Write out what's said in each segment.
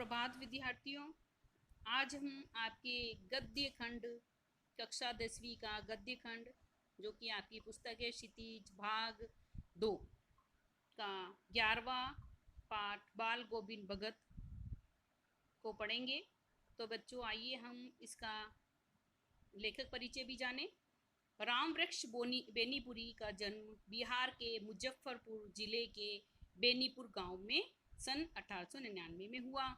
सुप्रभात विद्यार्थियों। आज हम आपके गद्य खंड कक्षा 10वीं का गद्य खंड जो कि आपकी पुस्तक है क्षितिज भाग 2 का 11वां पाठ बाल गोविंद भगत को पढ़ेंगे। तो बच्चों आइए हम इसका लेखक परिचय भी जानें। राम वृक्ष बेनीपुरी का जन्म बिहार के मुजफ्फरपुर जिले के बेनीपुर गांव में सन 1899 में हुआ।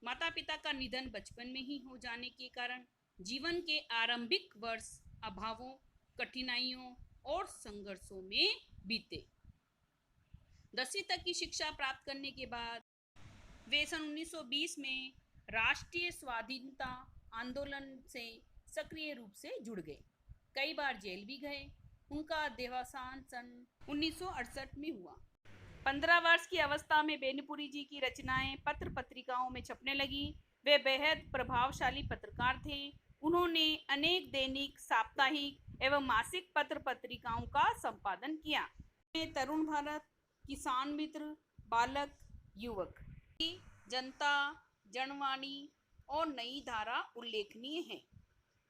माता पिता का निधन बचपन में ही हो जाने के कारण जीवन के आरंभिक वर्ष अभावों, कठिनाइयों और संघर्षों में बीते। 10वीं तक की शिक्षा प्राप्त करने के बाद वे सन 1920 में राष्ट्रीय स्वाधीनता आंदोलन से सक्रिय रूप से जुड़ गए। कई बार जेल भी गए। उनका देहावसान सन 1968 में हुआ। 15 वर्ष की अवस्था में बेनीपुरी जी की रचनाएं पत्र पत्रिकाओं में छपने लगी। वे बेहद प्रभावशाली पत्रकार थे। उन्होंने अनेक दैनिक, साप्ताहिक एवं मासिक पत्र पत्रिकाओं का संपादन किया। तरुण भारत, किसान मित्र, बालक, युवक, जनता, जनवाणी और नई धारा उल्लेखनीय है।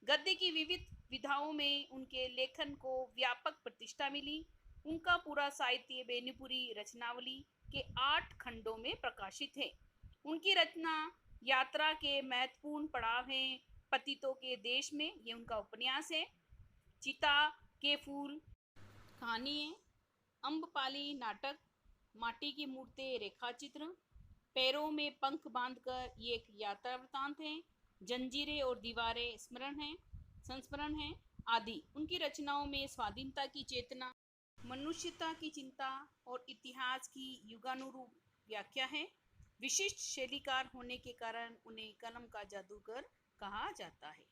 गद्य की विविध विधाओं में उनके लेखन को व्यापक प्रतिष्ठा मिली। उनका पूरा साहित्य बेनीपुरी रचनावली के 8 खंडों में प्रकाशित है। उनकी रचना यात्रा के महत्वपूर्ण पड़ाव हैं। पतितों के देश में ये उनका उपन्यास है। चिता के फूल कहानी है। अम्बपाली नाटक, माटी की मूर्तें रेखाचित्र, पैरों में पंख बांधकर ये एक यात्रा वृतांत है। जंजीरें और दीवारें संस्मरण है आदि। उनकी रचनाओं में स्वाधीनता की चेतना, मनुष्यता की चिंता और इतिहास की युगानुरूप व्याख्या है। विशिष्ट शैलीकार होने के कारण उन्हें कलम का जादूगर कहा जाता है।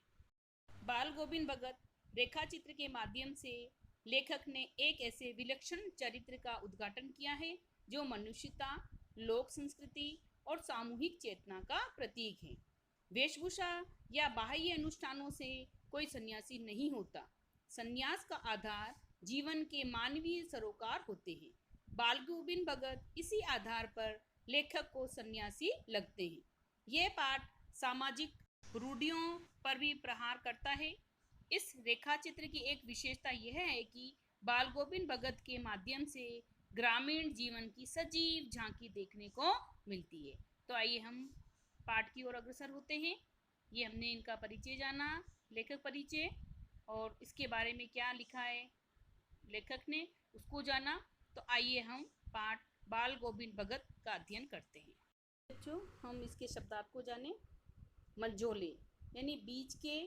बाल गोविंद भगत रेखाचित्र के माध्यम से लेखक ने एक ऐसे विलक्षण चरित्र का उद्घाटन किया है जो मनुष्यता, लोक संस्कृति और सामूहिक चेतना का प्रतीक है। वेशभूषा या बाह्य अनुष्ठानों से कोई सन्यासी नहीं होता। सन्यास का आधार जीवन के मानवीय सरोकार होते हैं। बाल गोविंद भगत इसी आधार पर लेखक को सन्यासी लगते हैं। यह पाठ सामाजिक रूढ़ियों पर भी प्रहार करता है। इस रेखाचित्र की एक विशेषता यह है कि बाल गोविंद भगत के माध्यम से ग्रामीण जीवन की सजीव झांकी देखने को मिलती है। तो आइए हम पाठ की ओर अग्रसर होते हैं। ये हमने इनका परिचय जाना, लेखक परिचय, और इसके बारे में क्या लिखा है लेखक ने उसको जाना। तो आइए हम पाठ बाल गोविंद भगत का अध्ययन करते हैं। बच्चों हम इसके शब्दार्थ को जानें। मंझोले यानी बीच के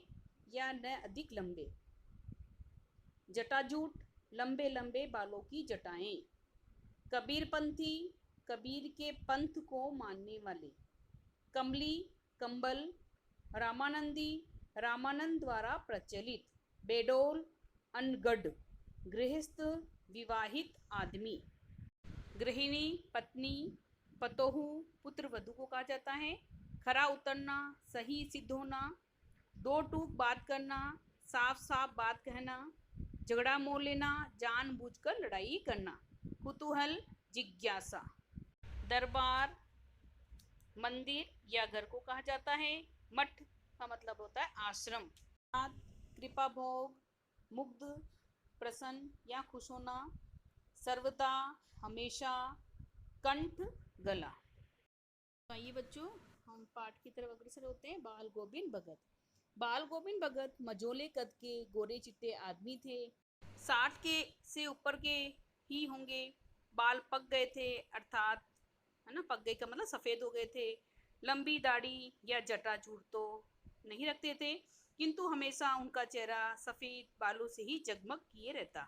या न अधिक लंबे। जटाजूट लंबे लंबे बालों की जटाएं। कबीरपंथी कबीर के पंथ को मानने वाले। कमली कंबल। रामानंदी रामानंद द्वारा प्रचलित। बेडोल अनगढ़ गृहस्थ विवाहित आदमी। गृहिणी पत्नी, पतोहू पुत्र वधू को कहा जाता है। खरा उतरना, सही सिद्ध होना, दो टूक बात करना, साफ साफ बात कहना, झगड़ा मोल लेना, जानबूझकर लड़ाई करना। कुतूहल जिज्ञासा। दरबार मंदिर या घर को कहा जाता है। मठ का मतलब होता है आश्रम। कृपा भोग, मुग्ध, प्रसन्न या खुश होना, सर्वदा, हमेशा, कंठ, गला। तो आइए बच्चों हम पाठ की तरफ अग्रसर होते हैं। बाल गोविंद भगत। बाल गोविंद भगत मझोले कद के गोरे चिट्टे आदमी थे। 60 के से ऊपर के ही होंगे। बाल पक गए थे, अर्थात है ना, पक गए का मतलब सफ़ेद हो गए थे। लंबी दाढ़ी या जटाजूट तो नहीं रखते थे, किंतु हमेशा उनका चेहरा सफ़ेद बालों से ही जगमग किए रहता।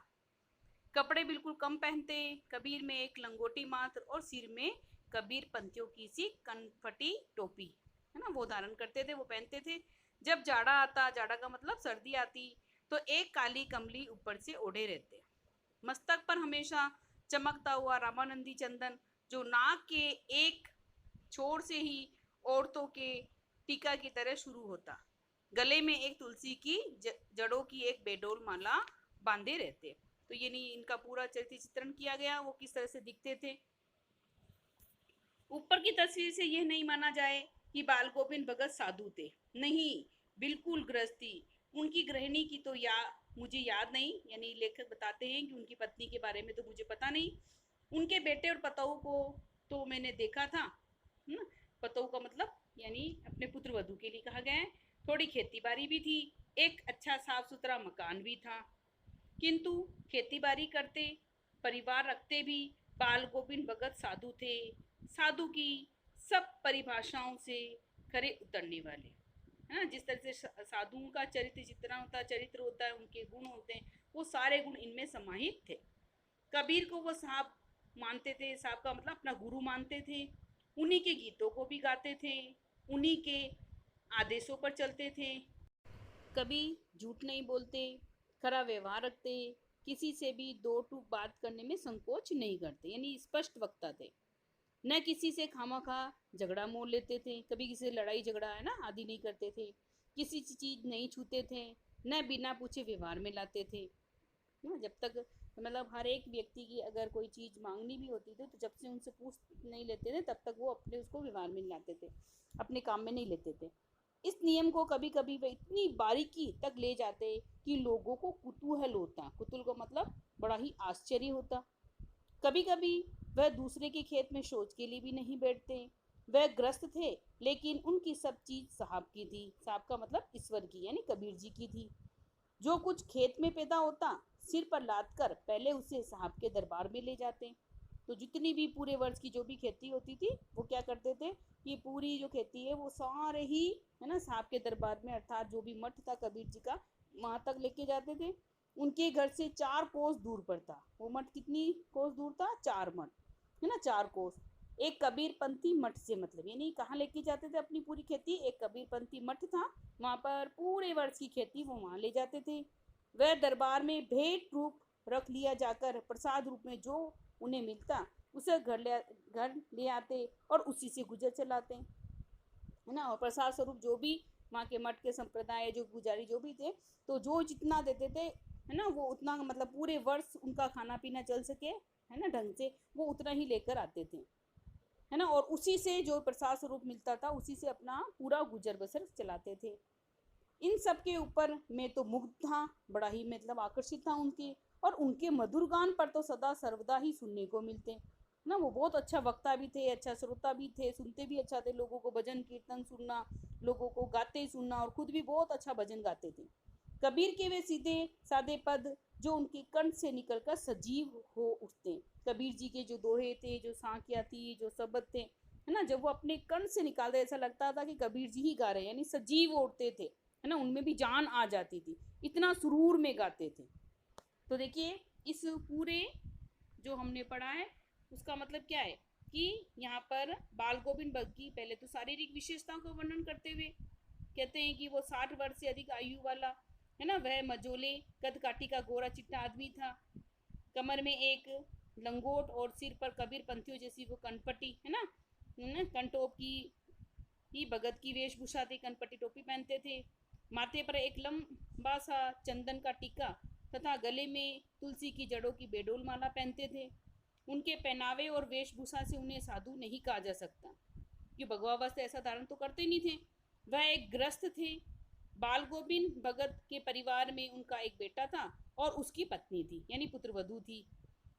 कपड़े बिल्कुल कम पहनते। कबीर में एक लंगोटी मात्र और सिर में कबीर पंथियों की सी कनफटी टोपी है ना, वो धारण करते थे, वो पहनते थे। जब जाड़ा आता, जाड़ा का मतलब सर्दी आती, तो एक काली कमली ऊपर से ओढ़े रहते। मस्तक पर हमेशा चमकता हुआ रामानंदी चंदन जो नाक के एक छोर से ही औरतों के टीका की तरह शुरू होता। गले में एक तुलसी की जड़ों की एक बेडोल माला बांधे रहते। तो ये नहीं, इनका पूरा चरित्र चित्रण किया गया, वो किस तरह से दिखते थे। ऊपर की तस्वीर से यह नहीं माना जाए कि बाल गोविंद भगत साधु थे। नहीं, बिल्कुल गृहस्थी। उनकी गृहिणी की तो मुझे याद नहीं, यानी लेखक बताते हैं कि उनकी पत्नी के बारे में तो मुझे पता नहीं। उनके बेटे और पतोह को तो मैंने देखा था। पतोह का मतलब यानी अपने पुत्र वधू के लिए कहा गया है। थोड़ी खेती बाड़ी भी थी, एक अच्छा साफ सुथरा मकान भी था, किंतु खेती बाड़ी करते, परिवार रखते भी बाल गोविंद भगत साधु थे। साधु की सब परिभाषाओं से खरे उतरने वाले, है ना। जिस तरह से साधुओं का चरित्र जितना होता है, चरित्र होता है, उनके गुण होते हैं, वो सारे गुण इनमें समाहित थे। कबीर को वो साहब मानते थे, साहब का मतलब अपना गुरु मानते थे। उन्हीं के गीतों को भी गाते थे, उन्हीं के आदेशों पर चलते थे। कभी झूठ नहीं बोलते, खरा व्यवहार रखते, किसी से भी दो टूक बात करने में संकोच नहीं करते, यानी स्पष्ट वक्ता थे। न किसी से खामखा झगड़ा मोल लेते थे, कभी किसी से लड़ाई झगड़ा है ना आदि नहीं करते थे। किसी चीज नहीं छूते थे, न बिना पूछे व्यवहार में लाते थे। ना जब तक मतलब हर एक व्यक्ति की अगर कोई चीज़ मांगनी भी होती थी तो जब से उनसे पूछ नहीं लेते थे तब तक वो अपने उसको व्यवहार में लाते थे, अपने काम में नहीं लेते थे। इस नियम को कभी कभी वे इतनी बारीकी तक ले जाते कि लोगों को कुतूहल होता, कुतूहल का मतलब बड़ा ही आश्चर्य होता। कभी कभी वह दूसरे के खेत में शौच के लिए भी नहीं बैठते। वह ग्रस्त थे, लेकिन उनकी सब चीज साहब की थी। साहब का मतलब ईश्वर की, यानी कबीर जी की थी। जो कुछ खेत में पैदा होता, सिर पर लाद कर पहले उसे साहब के दरबार में ले जाते। तो जितनी भी पूरे वर्ष की जो भी खेती होती थी वो क्या करते थे, ये पूरी जो खेती है वो सारे ही, है ना, साहब के दरबार में, अर्थात जो भी मठ था कबीर जी का, वहां तक लेके जाते थे। उनके घर से 4 कोस दूर पर था वो मठ। कितनी कोस दूर था? 4 मठ, है ना, 4 कोस। एक कबीरपंथी मठ से मतलब यानी कहाँ लेके जाते थे अपनी पूरी खेती? एक कबीरपंथी मठ था, वहां पर पूरे वर्ष की खेती वो वहां ले जाते थे। वह दरबार में भेंट रूप रख लिया जाकर प्रसाद रूप में जो उन्हें मिलता उसे घर ले आते और उसी से गुजर चलाते, है ना। और प्रसाद स्वरूप जो भी वहाँ के मठ के संप्रदाय जो पुजारी जो भी थे, तो जो जितना देते थे, है ना, वो उतना मतलब पूरे वर्ष उनका खाना पीना चल सके, है ना, ढंग से, वो उतना ही लेकर आते थे, है ना। और उसी से जो प्रसाद स्वरूप मिलता था उसी से अपना पूरा गुजर बसर चलाते थे। इन सब के ऊपर मैं तो मुग्ध था, बड़ा ही मतलब आकर्षित था उनके। और उनके मधुर गान पर तो सदा सर्वदा ही सुनने को मिलते ना। वो बहुत अच्छा वक्ता भी थे, अच्छा श्रोता भी थे, सुनते भी अच्छा थे, लोगों को भजन कीर्तन सुनना, लोगों को गाते सुनना, और खुद भी बहुत अच्छा भजन गाते थे। कबीर के वे सीधे सादे पद जो उनके कंठ से निकलकर सजीव हो उठते। कबीर जी के जो दोहे थे, जो सांखिया थी, जो शब्द थे, है ना, जब वो अपने कंठ से निकालते ऐसा लगता था कि कबीर जी ही गा रहे हैं, यानी सजीव उठते थे, है ना, उनमें भी जान आ जाती थी, इतना सुरूर में गाते थे। तो देखिए इस पूरे जो हमने पढ़ा है उसका मतलब क्या है कि यहाँ पर बाल गोविंद भगत की पहले तो शारीरिक विशेषताओं का वर्णन करते हुए कहते हैं कि वो 60 वर्ष से अधिक आयु वाला, है ना, वह मजोले कद काठी का गोरा चिट्टा आदमी था। कमर में एक लंगोट और सिर पर कबीर पंथियों जैसी वो कनपट्टी, है ना, कंटोप की ही भगत की वेशभूषा थी, कनपट्टी टोपी पहनते थे। माथे पर एक लंबा सा चंदन का टीका तथा गले में तुलसी की जड़ों की बेडोल माला पहनते थे। उनके पहनावे और वेशभूषा से उन्हें साधु नहीं कहा जा सकता, कि भगवा वस्त्र ऐसा धारण तो करते नहीं थे। वह एक ग्रस्त थे। बाल गोविंद भगत के परिवार में उनका एक बेटा था और उसकी पत्नी थी, यानी पुत्र वधू थी।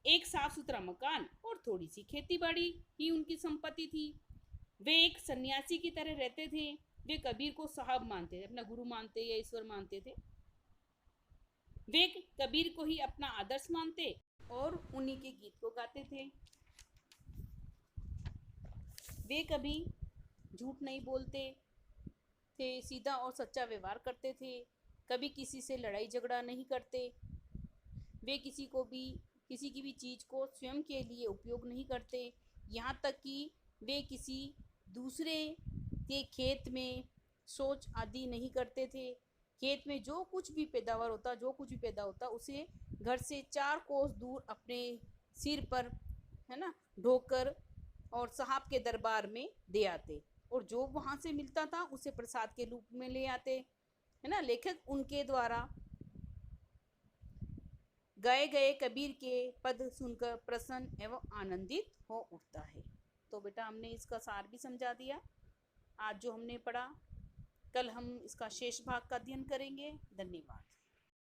एक साफ सुथरा मकान और थोड़ी सी खेती बाड़ी ही उनकी संपत्ति थी। वे एक सन्यासी की तरह रहते थे। वे कबीर को साहब मानते थे, अपना गुरु मानते या ईश्वर मानते थे। वे कबीर को ही अपना आदर्श मानते और उन्हीं के गीत को गाते थे। वे कभी झूठ नहीं बोलते थे, सीधा और सच्चा व्यवहार करते थे, कभी किसी से लड़ाई झगड़ा नहीं करते। वे किसी की भी चीज़ को स्वयं के लिए उपयोग नहीं करते, यहाँ तक कि वे किसी दूसरे के खेत में शौच आदि नहीं करते थे। खेत में जो कुछ भी पैदावार होता, जो कुछ भी पैदा होता, उसे घर से 4 कोस दूर अपने सिर पर, है ना, ढोकर और साहब के दरबार में दे आते, और जो वहाँ से मिलता था उसे प्रसाद के रूप में ले आते, है ना। लेखक उनके द्वारा गाए गए कबीर के पद सुनकर प्रसन्न एवं आनंदित हो उठता है। तो बेटा हमने इसका सार भी समझा दिया। आज जो हमने पढ़ा, कल हम इसका शेष भाग का अध्ययन करेंगे। धन्यवाद।